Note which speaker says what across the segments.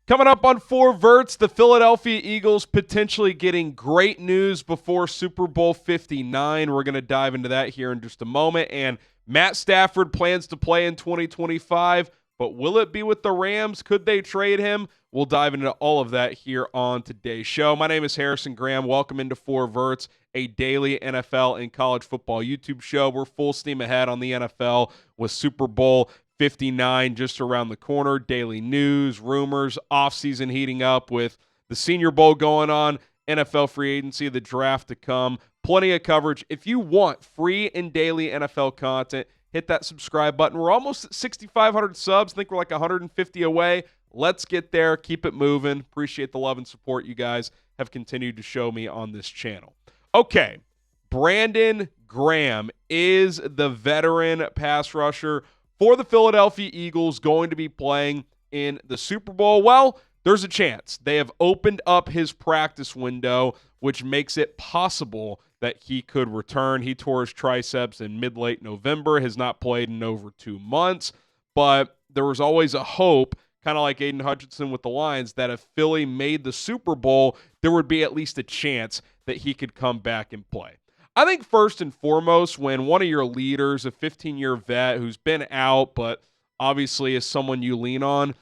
Speaker 1: Coming up on Four Verts, the Philadelphia Eagles potentially getting great news before Super Bowl 59. We're going to dive into that here in just a moment. And Matt Stafford plans to play in 2025, but will it be with the Rams? Could they trade him? We'll dive into all of that here on today's show. My name is Harrison Graham. Welcome into Four Verts, a daily NFL and college football YouTube show. We're full steam ahead on the NFL with Super Bowl 59 just around the corner. Daily news, rumors, offseason heating up with the Senior Bowl going on, NFL free agency, the draft to come. Plenty of coverage. If you want free and daily NFL content, hit that subscribe button. We're almost at 6,500 subs. I think we're like 150 away. Let's get there. Keep it moving. Appreciate the love and support you guys have continued to show me on this channel. Okay, Brandon Graham is the veteran pass rusher for the Philadelphia Eagles going to be playing in the Super Bowl. Well, there's a chance. They have opened up his practice window, which makes it possible that he could return. He tore his triceps in mid-late November, has not played in over 2 months, but there was always a hope, kind of like Aiden Hutchinson with the Lions, that if Philly made the Super Bowl, there would be at least a chance that he could come back and play. I think first and foremost, when one of your leaders, a 15-year vet who's been out but obviously is someone you lean on,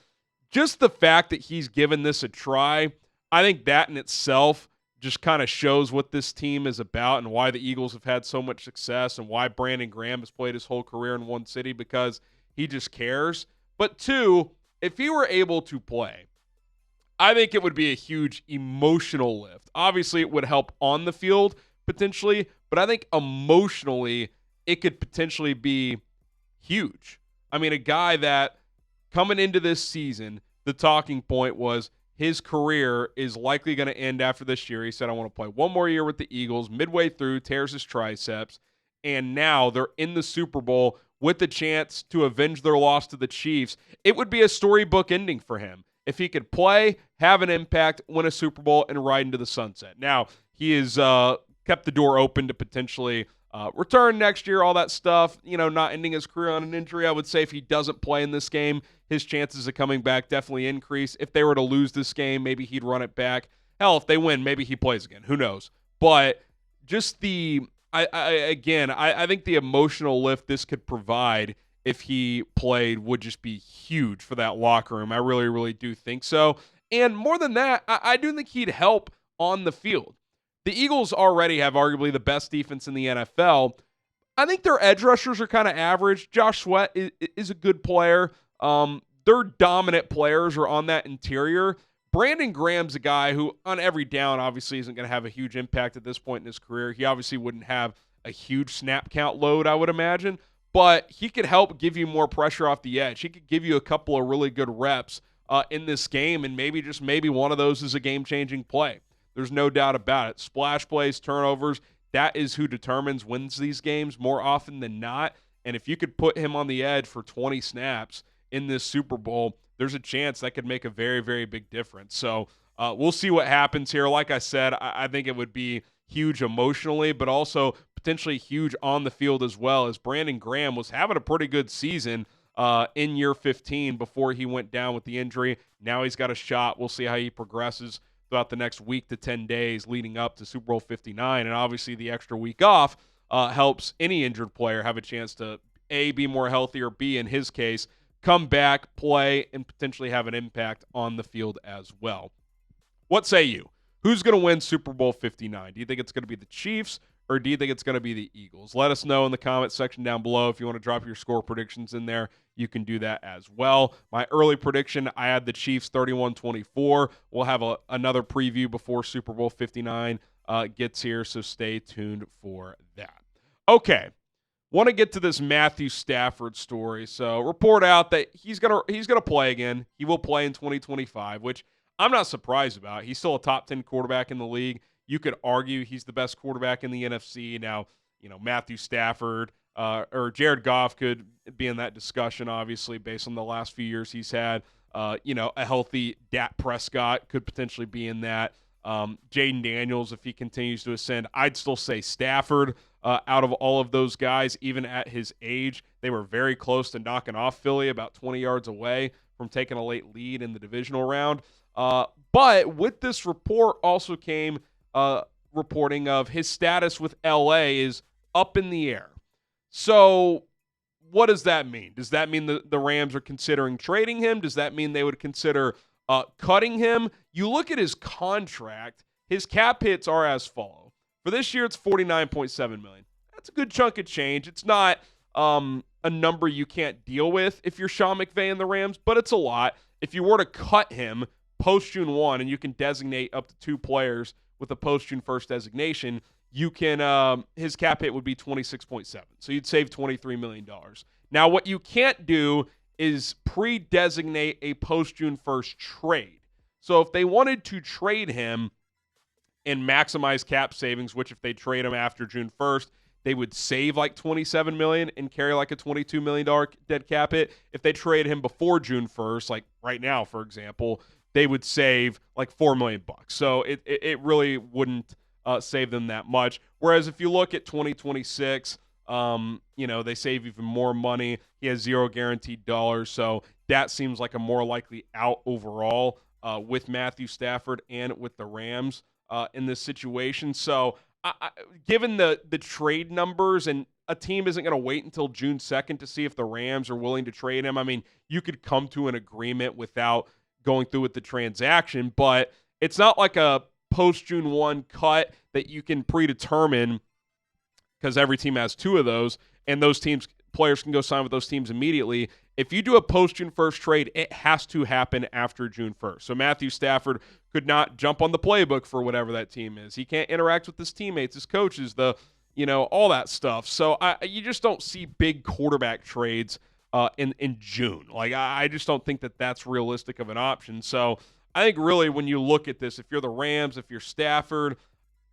Speaker 1: just the fact that he's given this a try, I think that in itself just kind of shows what this team is about and why the Eagles have had so much success and why Brandon Graham has played his whole career in one city, because he just cares. But two, if he were able to play, I think it would be a huge emotional lift. Obviously, it would help on the field potentially, but I think emotionally it could potentially be huge. I mean, a guy that coming into this season, the talking point was his career is likely going to end after this year. He said, I want to play one more year with the Eagles. Midway through, tears his triceps, and now they're in the Super Bowl with the chance to avenge their loss to the Chiefs. It would be a storybook ending for him if he could play, have an impact, win a Super Bowl, and ride into the sunset. Now, he is kept the door open to potentially return next year, all that stuff, not ending his career on an injury. I would say if he doesn't play in this game, his chances of coming back definitely increase. If they were to lose this game, maybe he'd run it back. Hell, if they win, maybe he plays again. Who knows? But just I think the emotional lift this could provide if he played would just be huge for that locker room. I really, really do think so. And more than that, I do think he'd help on the field. The Eagles already have arguably the best defense in the NFL. I think their edge rushers are kind of average. Josh Sweat is a good player. Their dominant players are on that interior. Brandon Graham's a guy who, on every down, obviously isn't going to have a huge impact at this point in his career. He obviously wouldn't have a huge snap count load, I would imagine, but he could help give you more pressure off the edge. He could give you a couple of really good reps in this game, and maybe one of those is a game-changing play. There's no doubt about it. Splash plays, turnovers, that is who wins these games more often than not. And if you could put him on the edge for 20 snaps in this Super Bowl, there's a chance that could make a very, very big difference. So we'll see what happens here. Like I said, I think it would be huge emotionally, but also potentially huge on the field as well, as Brandon Graham was having a pretty good season in year 15 before he went down with the injury. Now he's got a shot. We'll see how he progresses throughout the next week to 10 days leading up to Super Bowl 59. And obviously the extra week off helps any injured player have a chance to, A, be more healthy, or B, in his case, come back, play, and potentially have an impact on the field as well. What say you? Who's going to win Super Bowl 59? Do you think it's going to be the Chiefs, or do you think it's going to be the Eagles? Let us know in the comment section down below. If you want to drop your score predictions in there, you can do that as well. My early prediction, I had the Chiefs 31-24. We'll have another preview before Super Bowl 59 gets here, so stay tuned for that. Okay, want to get to this Matthew Stafford story. So report out that he's gonna play again. He will play in 2025, which I'm not surprised about. He's still a top 10 quarterback in the league. You could argue he's the best quarterback in the NFC. Now, Matthew Stafford or Jared Goff could be in that discussion, obviously, based on the last few years he's had. A healthy Dak Prescott could potentially be in that. Jaden Daniels, if he continues to ascend, I'd still say Stafford out of all of those guys, even at his age. They were very close to knocking off Philly, about 20 yards away from taking a late lead in the divisional round. But with this report also came reporting of his status with LA is up in the air. So what does that mean? Does that mean the Rams are considering trading him? Does that mean they would consider cutting him? You look at his contract, his cap hits are as follow. For this year, it's $49.7 million. That's a good chunk of change. It's not a number you can't deal with if you're Sean McVay and the Rams, but it's a lot. If you were to cut him post-June 1, and you can designate up to 2 players with a post-June 1st designation, you can his cap hit would be 26.7. So you'd save $23 million. Now, what you can't do is pre-designate a post-June 1st trade. So if they wanted to trade him and maximize cap savings, which if they trade him after June 1st, they would save like $27 million and carry like a $22 million dead cap hit. If they trade him before June 1st, like right now, for example, they would save like $4 million. So it really wouldn't save them that much. Whereas if you look at 2026, they save even more money. He has 0 guaranteed dollars. So that seems like a more likely out overall with Matthew Stafford and with the Rams in this situation. So given the trade numbers, and a team isn't going to wait until June 2nd to see if the Rams are willing to trade him. I mean, you could come to an agreement without going through with the transaction, but it's not like a post-June 1 cut that you can predetermine because every team has 2 of those, and those players can go sign with those teams immediately. If you do a post-June 1st trade, it has to happen after June 1st. So Matthew Stafford could not jump on the playbook for whatever that team is. He can't interact with his teammates, his coaches, all that stuff. So you just don't see big quarterback trades in June. Like, I just don't think that that's realistic of an option. So I think really when you look at this, if you're the Rams, if you're Stafford,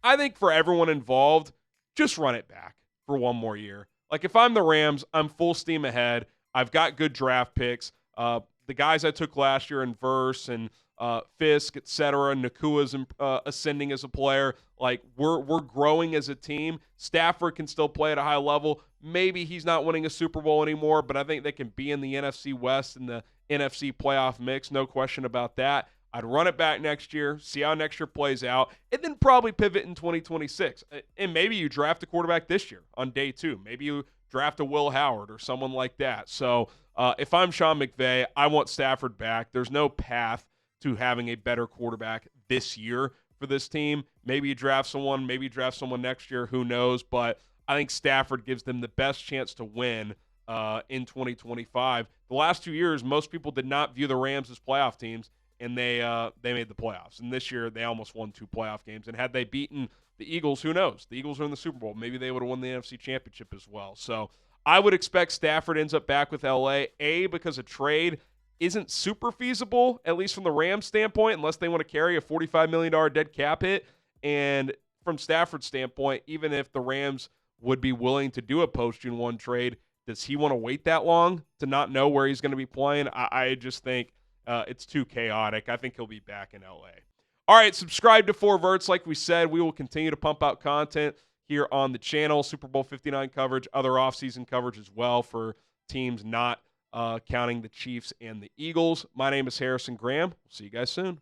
Speaker 1: I think for everyone involved, just run it back for one more year. Like, if I'm the Rams, I'm full steam ahead. I've got good draft picks. The guys I took last year in Verts and Fisk, et cetera, Nakua's ascending as a player. Like, we're growing as a team. Stafford can still play at a high level. Maybe he's not winning a Super Bowl anymore, but I think they can be in the NFC West and the NFC playoff mix. No question about that. I'd run it back next year, see how next year plays out, and then probably pivot in 2026. And maybe you draft a quarterback this year on day 2. Maybe you draft a Will Howard or someone like that. So if I'm Sean McVay, I want Stafford back. There's no path to having a better quarterback this year for this team. Maybe you draft someone, next year, who knows? But I think Stafford gives them the best chance to win in 2025. The last 2 years, most people did not view the Rams as playoff teams, and they made the playoffs. And this year, they almost won 2 playoff games. And had they beaten the Eagles, who knows? The Eagles are in the Super Bowl. Maybe they would have won the NFC Championship as well. So I would expect Stafford ends up back with L.A., because a trade isn't super feasible, at least from the Rams standpoint, unless they want to carry a $45 million dead cap hit. And from Stafford's standpoint, even if the Rams would be willing to do a post-June 1 trade, does he want to wait that long to not know where he's going to be playing? I just think it's too chaotic. I think he'll be back in L.A. All right, subscribe to 4 Verts. Like we said, we will continue to pump out content here on the channel. Super Bowl 59 coverage, other offseason coverage as well for teams not counting the Chiefs and the Eagles. My name is Harrison Graham. See you guys soon.